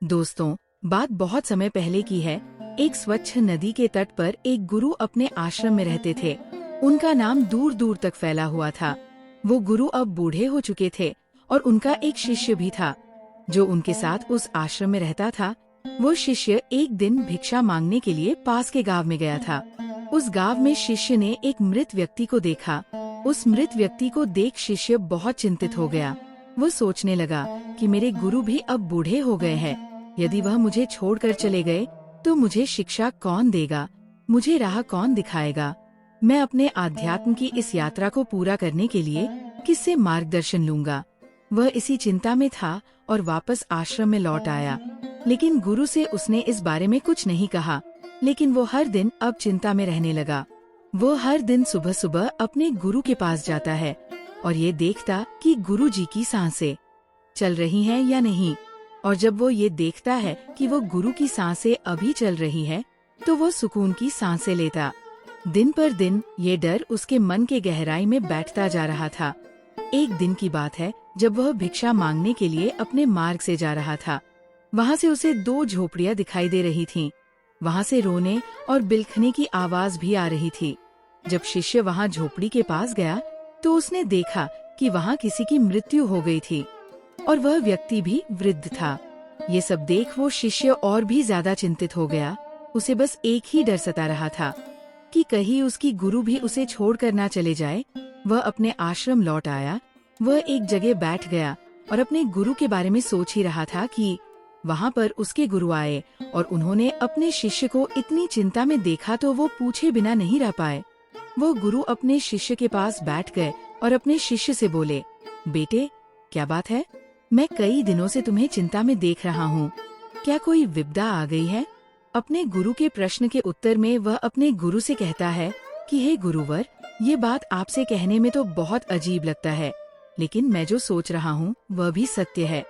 दोस्तों, बात बहुत समय पहले की है। एक स्वच्छ नदी के तट पर एक गुरु अपने आश्रम में रहते थे। उनका नाम दूर दूर तक फैला हुआ था। वो गुरु अब बूढ़े हो चुके थे और उनका एक शिष्य भी था जो उनके साथ उस आश्रम में रहता था। वो शिष्य एक दिन भिक्षा मांगने के लिए पास के गांव में गया था। उस गांव में शिष्य ने एक मृत व्यक्ति को देखा। उस मृत व्यक्ति को देख शिष्य बहुत चिंतित हो गया। वो सोचने लगा कि मेरे गुरु भी अब बूढ़े हो गए हैं। यदि वह मुझे छोड़कर चले गए तो मुझे शिक्षा कौन देगा, मुझे राह कौन दिखाएगा। मैं अपने आध्यात्म की इस यात्रा को पूरा करने के लिए किससे मार्गदर्शन लूंगा। वह इसी चिंता में था और वापस आश्रम में लौट आया। लेकिन गुरु से उसने इस बारे में कुछ नहीं कहा। लेकिन वो हर दिन अब चिंता में रहने लगा। वो हर दिन सुबह सुबह अपने गुरु के पास जाता है और ये देखता कि गुरु जी की सांसें चल रही हैं या नहीं। और जब वो ये देखता है कि वो गुरु की सांसें अभी चल रही है तो वो सुकून की सांसें लेता। दिन पर दिन ये डर उसके मन के गहराई में बैठता जा रहा था। एक दिन की बात है जब वह भिक्षा मांगने के लिए अपने मार्ग से जा रहा था। वहाँ से उसे दो झोपड़ियाँ दिखाई दे रही थीं। वहाँ से रोने और बिलखने की आवाज भी आ रही थी। जब शिष्य वहाँ झोपड़ी के पास गया तो उसने देखा कि वहाँ किसी की मृत्यु हो गई थी और वह व्यक्ति भी वृद्ध था। ये सब देख वो शिष्य और भी ज्यादा चिंतित हो गया। उसे बस एक ही डर सता रहा था कि कहीं उसकी गुरु भी उसे छोड़कर ना चले जाए। वह अपने आश्रम लौट आया। वह एक जगह बैठ गया और अपने गुरु के बारे में सोच ही रहा था कि वहाँ पर उसके गुरु आए और उन्होंने अपने शिष्य को इतनी चिंता में देखा तो वो पूछे बिना नहीं रह पाए। वो गुरु अपने शिष्य के पास बैठ गए और अपने शिष्य से बोले, बेटे क्या बात है? मैं कई दिनों से तुम्हें चिंता में देख रहा हूँ। क्या कोई विपदा आ गई है? अपने गुरु के प्रश्न के उत्तर में वह अपने गुरु से कहता है कि हे गुरुवर, ये बात आपसे कहने में तो बहुत अजीब लगता है, लेकिन मैं जो सोच रहा हूँ वह भी सत्य है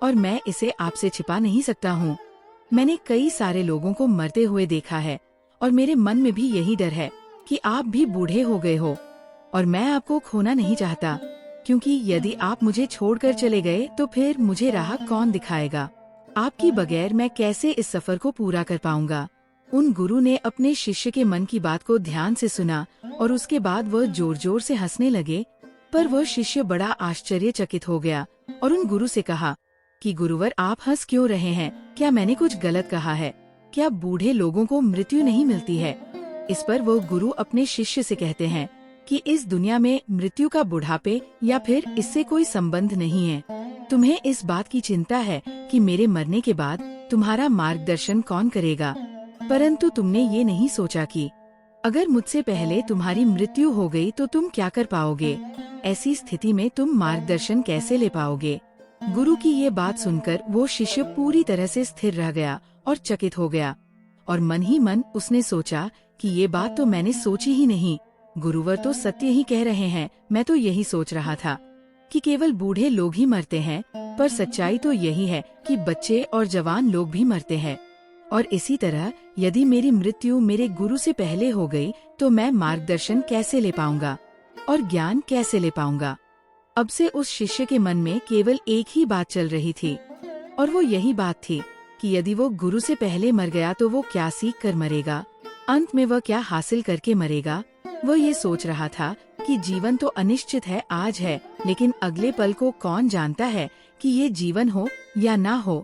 और मैं इसे आपसे छिपा नहीं सकता हूँ। मैंने कई सारे लोगों को मरते हुए देखा है और मेरे मन में भी यही डर है कि आप भी बूढ़े हो गए हो और मैं आपको खोना नहीं चाहता, क्योंकि यदि आप मुझे छोड़कर चले गए तो फिर मुझे राह कौन दिखाएगा। आपकी बगैर मैं कैसे इस सफर को पूरा कर पाऊंगा। उन गुरु ने अपने शिष्य के मन की बात को ध्यान से सुना और उसके बाद वह जोर जोर से हंसने लगे। पर वह शिष्य बड़ा आश्चर्यचकित हो गया और उन गुरु से कहा कि गुरुवर, आप हंस क्यों रहे हैं? क्या मैंने कुछ गलत कहा है? क्या बूढ़े लोगों को मृत्यु नहीं मिलती है? इस पर वो गुरु अपने शिष्य से कहते हैं कि इस दुनिया में मृत्यु का बुढ़ापे या फिर इससे कोई संबंध नहीं है। तुम्हें इस बात की चिंता है कि मेरे मरने के बाद तुम्हारा मार्गदर्शन कौन करेगा, परंतु तुमने ये नहीं सोचा कि अगर मुझसे पहले तुम्हारी मृत्यु हो गई तो तुम क्या कर पाओगे। ऐसी स्थिति में तुम मार्गदर्शन कैसे ले पाओगे। गुरु की ये बात सुनकर वो शिष्य पूरी तरह से स्थिर रह गया और चकित हो गया और मन ही मन उसने सोचा कि ये बात तो मैंने सोची ही नहीं। गुरुवर तो सत्य ही कह रहे हैं। मैं तो यही सोच रहा था कि केवल बूढ़े लोग ही मरते हैं, पर सच्चाई तो यही है कि बच्चे और जवान लोग भी मरते हैं। और इसी तरह यदि मेरी मृत्यु मेरे गुरु से पहले हो गई तो मैं मार्गदर्शन कैसे ले पाऊंगा और ज्ञान कैसे ले पाऊंगा। अब से उस शिष्य के मन में केवल एक ही बात चल रही थी और वो यही बात थी कि यदि वो गुरु से पहले मर गया तो वो क्या सीख कर मरेगा, अंत में वह क्या हासिल करके मरेगा। वह ये सोच रहा था कि जीवन तो अनिश्चित है, आज है, लेकिन अगले पल को कौन जानता है कि ये जीवन हो या ना हो।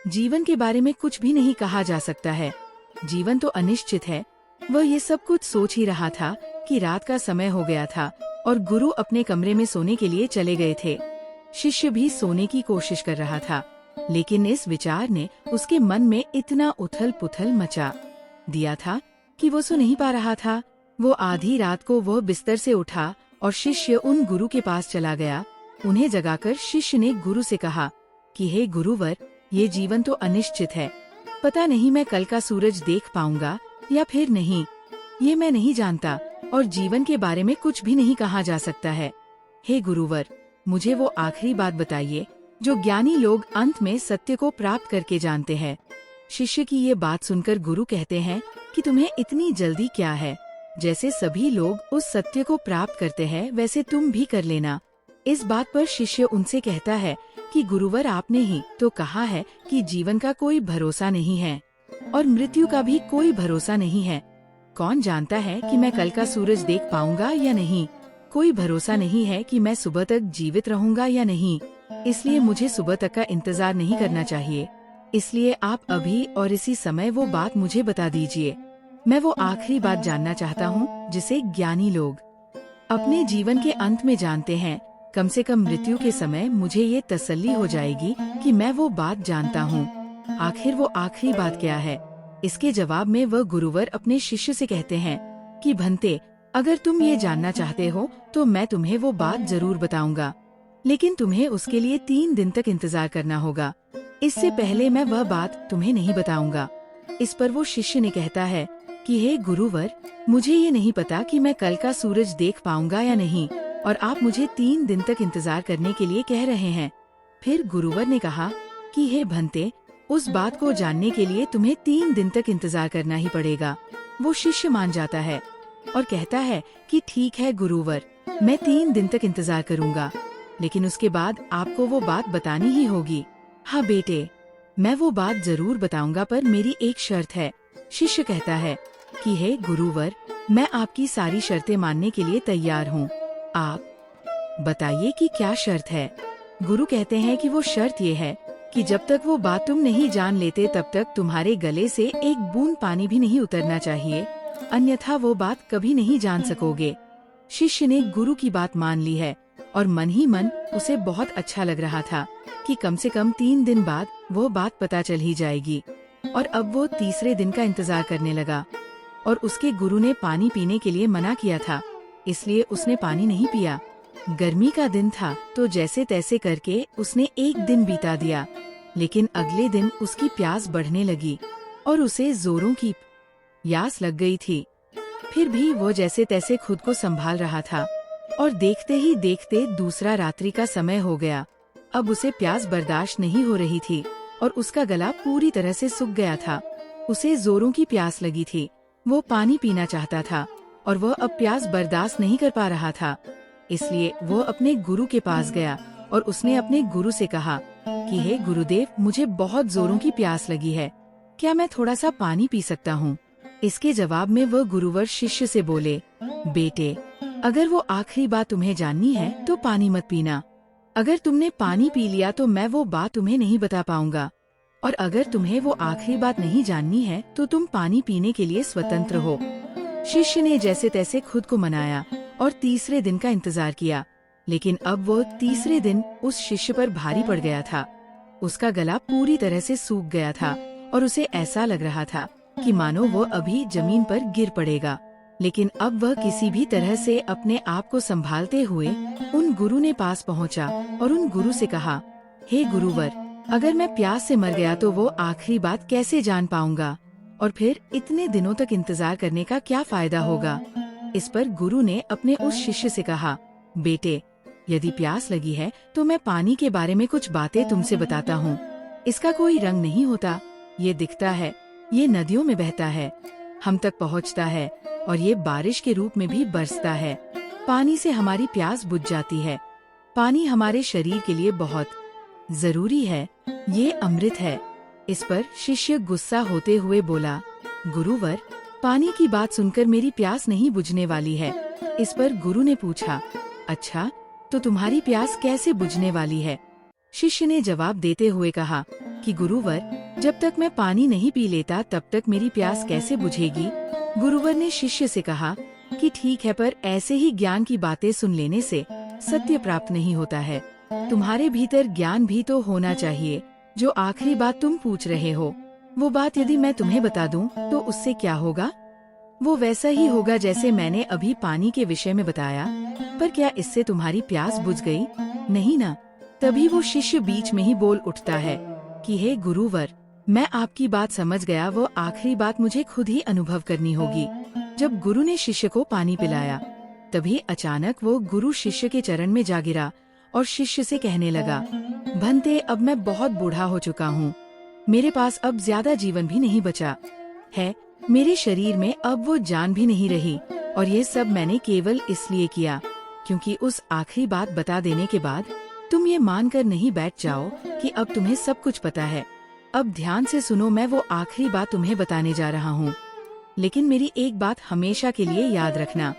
जीवन के बारे में कुछ भी नहीं कहा जा सकता है। जीवन तो अनिश्चित है। वह ये सब कुछ सोच ही रहा था कि रात का समय हो गया था और गुरु अपने कमरे में सोने के लिए चले गए थे। शिष्य भी सोने की कोशिश कर रहा था, लेकिन इस विचार ने उसके मन में इतना उथल पुथल मचा दिया था कि वो सो नहीं पा रहा था। वो आधी रात को वह बिस्तर से उठा और शिष्य उन गुरु के पास चला गया। उन्हें जगाकर शिष्य ने गुरु से कहा कि हे गुरुवर, ये जीवन तो अनिश्चित है। पता नहीं मैं कल का सूरज देख पाऊंगा या फिर नहीं, ये मैं नहीं जानता और जीवन के बारे में कुछ भी नहीं कहा जा सकता है। हे गुरुवर, मुझे वो आखिरी बात बताइए जो ज्ञानी लोग अंत में सत्य को प्राप्त करके जानते हैं। शिष्य की ये बात सुनकर गुरु कहते हैं कि तुम्हें इतनी जल्दी क्या है। जैसे सभी लोग उस सत्य को प्राप्त करते हैं वैसे तुम भी कर लेना। इस बात पर शिष्य उनसे कहता है कि गुरुवर आपने ही तो कहा है कि जीवन का कोई भरोसा नहीं है और मृत्यु का भी कोई भरोसा नहीं है। कौन जानता है कि मैं कल का सूरज देख पाऊंगा या नहीं। कोई भरोसा नहीं है कि मैं सुबह तक जीवित रहूंगा या नहीं। इसलिए मुझे सुबह तक का इंतजार नहीं करना चाहिए। इसलिए आप अभी और इसी समय वो बात मुझे बता दीजिए। मैं वो आखिरी बात जानना चाहता हूँ जिसे ज्ञानी लोग अपने जीवन के अंत में जानते हैं। कम से कम मृत्यु के समय मुझे ये तसल्ली हो जाएगी कि मैं वो बात जानता हूँ। आखिर वो आखिरी बात क्या है? इसके जवाब में वह गुरुवर अपने शिष्य से कहते हैं कि भंते, अगर तुम ये जानना चाहते हो तो मैं तुम्हें वो बात जरूर बताऊंगा, लेकिन तुम्हें उसके लिए 3 दिन तक इंतजार करना होगा। इससे पहले मैं वह बात तुम्हें नहीं बताऊंगा। इस पर वो शिष्य ने कहता है कि हे गुरुवर, मुझे ये नहीं पता कि मैं कल का सूरज देख पाऊंगा या नहीं, और आप मुझे 3 दिन तक इंतजार करने के लिए कह रहे हैं। फिर गुरुवर ने कहा कि हे भंते, उस बात को जानने के लिए तुम्हें 3 दिन तक इंतजार करना ही पड़ेगा। वो शिष्य मान जाता है और कहता है कि ठीक है गुरुवर, मैं 3 दिन तक इंतजार करूंगा, लेकिन उसके बाद आपको वो बात बतानी ही होगी। हाँ बेटे, मैं वो बात जरूर बताऊंगा, पर मेरी एक शर्त है। शिष्य कहता है कि हे गुरुवर, मैं आपकी सारी शर्तें मानने के लिए तैयार हूँ। आप बताइए कि क्या शर्त है। गुरु कहते हैं कि वो शर्त ये है कि जब तक वो बात तुम नहीं जान लेते तब तक तुम्हारे गले से एक बूंद पानी भी नहीं उतरना चाहिए, अन्यथा वो बात कभी नहीं जान सकोगे। शिष्य ने गुरु की बात मान ली है और मन ही मन उसे बहुत अच्छा लग रहा था कि कम से कम 3 दिन बाद वो बात पता चल ही जाएगी। और अब वो तीसरे दिन का इंतजार करने लगा और उसके गुरु ने पानी पीने के लिए मना किया था, इसलिए उसने पानी नहीं पिया। गर्मी का दिन था तो जैसे तैसे करके उसने एक दिन बीता दिया, लेकिन अगले दिन उसकी प्यास बढ़ने लगी और उसे जोरों की प्यास लग गई थी। फिर भी वो जैसे तैसे खुद को संभाल रहा था और देखते ही देखते दूसरा रात्रि का समय हो गया। अब उसे प्यास बर्दाश्त नहीं हो रही थी और उसका गला पूरी तरह से सूख गया था। उसे जोरों की प्यास लगी थी, वो पानी पीना चाहता था और वह अब प्यास बर्दाश्त नहीं कर पा रहा था। इसलिए वो अपने गुरु के पास गया और उसने अपने गुरु से कहा कि हे गुरुदेव, मुझे बहुत जोरों की प्यास लगी है, क्या मैं थोड़ा सा पानी पी सकता हूँ? इसके जवाब में वह गुरुवर शिष्य से बोले, बेटे, अगर वो आखिरी बात तुम्हें जाननी है तो पानी मत पीना। अगर तुमने पानी पी लिया तो मैं वो बात तुम्हें नहीं बता पाऊंगा, और अगर तुम्हें वो आखिरी बात नहीं जाननी है तो तुम पानी पीने के लिए स्वतंत्र हो। शिष्य ने जैसे तैसे खुद को मनाया और तीसरे दिन का इंतजार किया, लेकिन अब वो तीसरे दिन उस शिष्य पर भारी पड़ गया था। उसका गला पूरी तरह से सूख गया था और उसे ऐसा लग रहा था कि मानो वो अभी जमीन पर गिर पड़ेगा। लेकिन अब वह किसी भी तरह से अपने आप को संभालते हुए उन गुरु ने पास पहुंचा और उन गुरु से कहा, हे गुरुवर, अगर मैं प्यास से मर गया तो वो आखिरी बात कैसे जान पाऊंगा, और फिर इतने दिनों तक इंतजार करने का क्या फायदा होगा? इस पर गुरु ने अपने उस शिष्य से कहा, बेटे, यदि प्यास लगी है तो मैं पानी के बारे में कुछ बातें तुमसे बताता हूँ। इसका कोई रंग नहीं होता, ये दिखता है, ये नदियों में बहता है, हम तक पहुँचता है और ये बारिश के रूप में भी बरसता है। पानी से हमारी प्यास बुझ जाती है। पानी हमारे शरीर के लिए बहुत जरूरी है, ये अमृत है। इस पर शिष्य गुस्सा होते हुए बोला, गुरुवर, पानी की बात सुनकर मेरी प्यास नहीं बुझने वाली है। इस पर गुरु ने पूछा, अच्छा, तो तुम्हारी प्यास कैसे बुझने वाली है? शिष्य ने जवाब देते हुए कहा कि गुरुवर, जब तक मैं पानी नहीं पी लेता तब तक मेरी प्यास कैसे बुझेगी? गुरुवर ने शिष्य से कहा कि ठीक है, पर ऐसे ही ज्ञान की बातें सुन लेने से सत्य प्राप्त नहीं होता है। तुम्हारे भीतर ज्ञान भी तो होना चाहिए। जो आखिरी बात तुम पूछ रहे हो, वो बात यदि मैं तुम्हें बता दूं तो उससे क्या होगा? वो वैसा ही होगा जैसे मैंने अभी पानी के विषय में बताया। पर क्या इससे तुम्हारी प्यास बुझ गई? नहीं ना। तभी वो शिष्य बीच में ही बोल उठता है कि हे गुरुवर, मैं आपकी बात समझ गया, वो आखिरी बात मुझे खुद ही अनुभव करनी होगी। जब गुरु ने शिष्य को पानी पिलाया, तभी अचानक वो गुरु शिष्य के चरण में जा गिरा और शिष्य से कहने लगा, भंते, अब मैं बहुत बूढ़ा हो चुका हूँ, मेरे पास अब ज्यादा जीवन भी नहीं बचा है, मेरे शरीर में अब वो जान भी नहीं रही, और ये सब मैंने केवल इसलिए किया क्योंकि उस आखिरी बात बता देने के बाद तुम ये मानकर नहीं बैठ जाओ कि अब तुम्हें सब कुछ पता है। अब ध्यान से सुनो, मैं वो आखिरी बात तुम्हें बताने जा रहा हूँ। लेकिन मेरी एक बात हमेशा के लिए याद रखना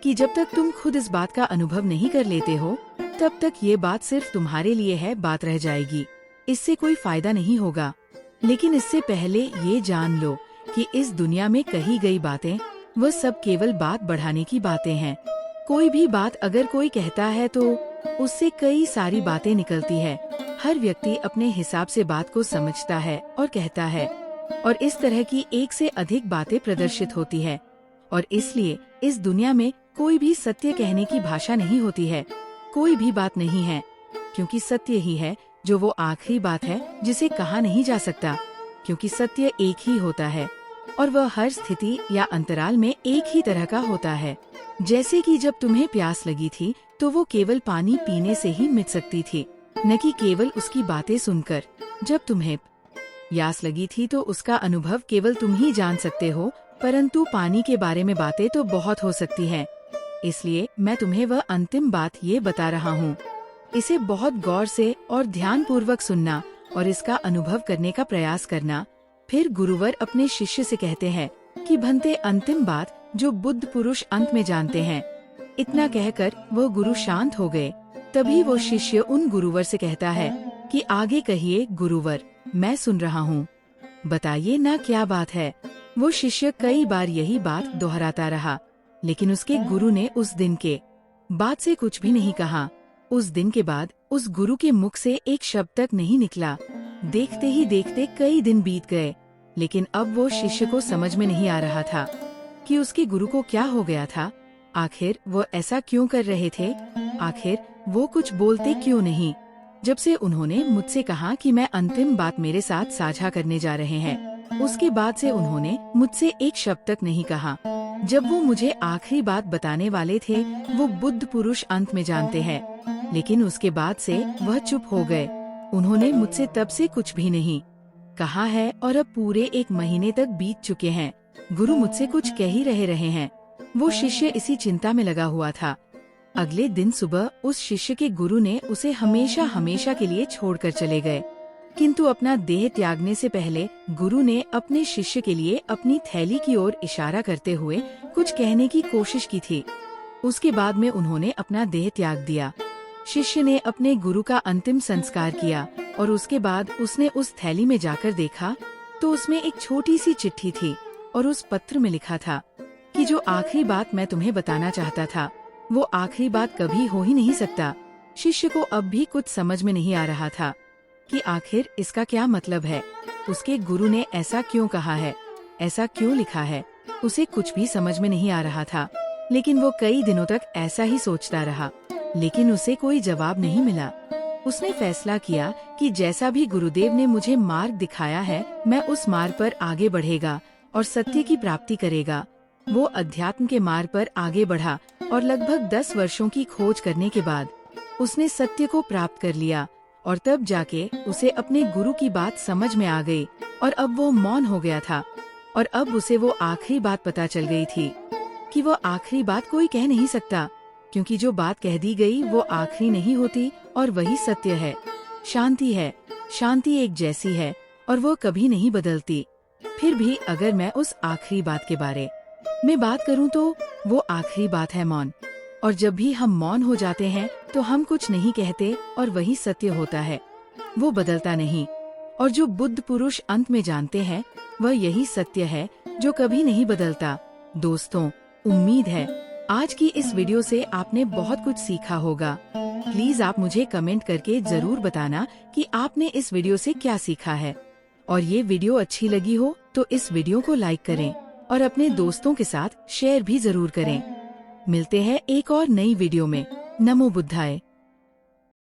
कि जब तक तुम खुद इस बात का अनुभव नहीं कर लेते हो, तब तक ये बात सिर्फ तुम्हारे लिए है, बात रह जाएगी। इससे कोई फायदा नहीं होगा। लेकिन इससे पहले ये जान लो कि इस दुनिया में कही गई बातें वह सब केवल बात बढ़ाने की बातें हैं। कोई भी बात अगर कोई कहता है तो उससे कई सारी बातें निकलती है। हर व्यक्ति अपने हिसाब से बात को समझता है और कहता है, और इस तरह की एक से अधिक बातें प्रदर्शित होती है। और इसलिए इस दुनिया में कोई भी सत्य कहने की भाषा नहीं होती है। कोई भी बात नहीं है, क्योंकि सत्य ही है जो वो आखिरी बात है जिसे कहा नहीं जा सकता। क्योंकि सत्य एक ही होता है और वह हर स्थिति या अंतराल में एक ही तरह का होता है। जैसे कि जब तुम्हें प्यास लगी थी तो वो केवल पानी पीने से ही मिट सकती थी, न कि केवल उसकी बातें सुनकर। जब तुम्हें प्यास लगी थी तो उसका अनुभव केवल तुम ही जान सकते हो, परंतु पानी के बारे में बातें तो बहुत हो सकती हैं। इसलिए मैं तुम्हें वह अंतिम बात ये बता रहा हूँ। इसे बहुत गौर से और ध्यान पूर्वक सुनना और इसका अनुभव करने का प्रयास करना। फिर गुरुवर अपने शिष्य से कहते हैं कि भंते, अंतिम बात जो बुद्ध पुरुष अंत में जानते हैं। इतना कहकर वो गुरु शांत हो गए। तभी वो शिष्य उन गुरुवर से कहता है कि आगे कहिए गुरुवर, मैं सुन रहा हूँ, बताइए ना क्या बात है। वो शिष्य कई बार यही बात दोहराता रहा, लेकिन उसके गुरु ने उस दिन के बाद से कुछ भी नहीं कहा। उस दिन के बाद उस गुरु के मुख से एक शब्द तक नहीं निकला। देखते ही देखते कई दिन बीत गए, लेकिन अब वो शिष्य को समझ में नहीं आ रहा था कि उसके गुरु को क्या हो गया था। आखिर वो ऐसा क्यों कर रहे थे? आखिर वो कुछ बोलते क्यों नहीं? जब से उन्होंने मुझसे कहा कि मैं अंतिम बात मेरे साथ साझा करने जा रहे हैं, उसके बाद से उन्होंने मुझसे एक शब्द तक नहीं कहा। जब वो मुझे आखिरी बात बताने वाले थे, वो बुद्ध पुरुष अंत में जानते हैं, लेकिन उसके बाद से वह चुप हो गए। उन्होंने मुझसे तब से कुछ भी नहीं कहा है और अब पूरे 1 महीने तक बीत चुके हैं। गुरु मुझसे कुछ कह ही रहे हैं। वो शिष्य इसी चिंता में लगा हुआ था। अगले दिन सुबह उस शिष्य के गुरु ने उसे हमेशा हमेशा के लिए छोड़कर चले गए। किंतु अपना देह त्यागने से पहले गुरु ने अपने शिष्य के लिए अपनी थैली की ओर इशारा करते हुए कुछ कहने की कोशिश की थी। उसके बाद में उन्होंने अपना देह त्याग दिया। शिष्य ने अपने गुरु का अंतिम संस्कार किया और उसके बाद उसने उस थैली में जाकर देखा तो उसमें एक छोटी सी चिट्ठी थी और उस पत्र में लिखा था कि जो आखिरी बात मैं तुम्हें बताना चाहता था, वो आखिरी बात कभी हो ही नहीं सकता। शिष्य को अब भी कुछ समझ में नहीं आ रहा था कि आखिर इसका क्या मतलब है। उसके गुरु ने ऐसा क्यों कहा है, ऐसा क्यों लिखा है, उसे कुछ भी समझ में नहीं आ रहा था। लेकिन वो कई दिनों तक ऐसा ही सोचता रहा, लेकिन उसे कोई जवाब नहीं मिला। उसने फैसला किया कि जैसा भी गुरुदेव ने मुझे मार्ग दिखाया है, मैं उस मार्ग पर आगे बढ़ेगा और सत्य की प्राप्ति करेगा। वो अध्यात्म के मार्ग पर आगे बढ़ा और लगभग 10 वर्षों की खोज करने के बाद उसने सत्य को प्राप्त कर लिया और तब जाके उसे अपने गुरु की बात समझ में आ गई और अब वो मौन हो गया था। और अब उसे वो आखिरी बात पता चल गई थी कि वो आखिरी बात कोई कह नहीं सकता, क्योंकि जो बात कह दी गई वो आखिरी नहीं होती और वही सत्य है। शांति है, शांति एक जैसी है और वो कभी नहीं बदलती। फिर भी अगर मैं उस आखिरी बात के बारे में बात करूं तो वो आखिरी बात है मौन। और जब भी हम मौन हो जाते हैं तो हम कुछ नहीं कहते और वही सत्य होता है, वो बदलता नहीं। और जो बुद्ध पुरुष अंत में जानते हैं वह यही सत्य है जो कभी नहीं बदलता। दोस्तों, उम्मीद है आज की इस वीडियो से आपने बहुत कुछ सीखा होगा। प्लीज आप मुझे कमेंट करके जरूर बताना कि आपने इस वीडियो से क्या सीखा है। और ये वीडियो अच्छी लगी हो तो इस वीडियो को लाइक करें और अपने दोस्तों के साथ शेयर भी जरूर करें। मिलते हैं एक और नई वीडियो में। नमो बुद्धाय।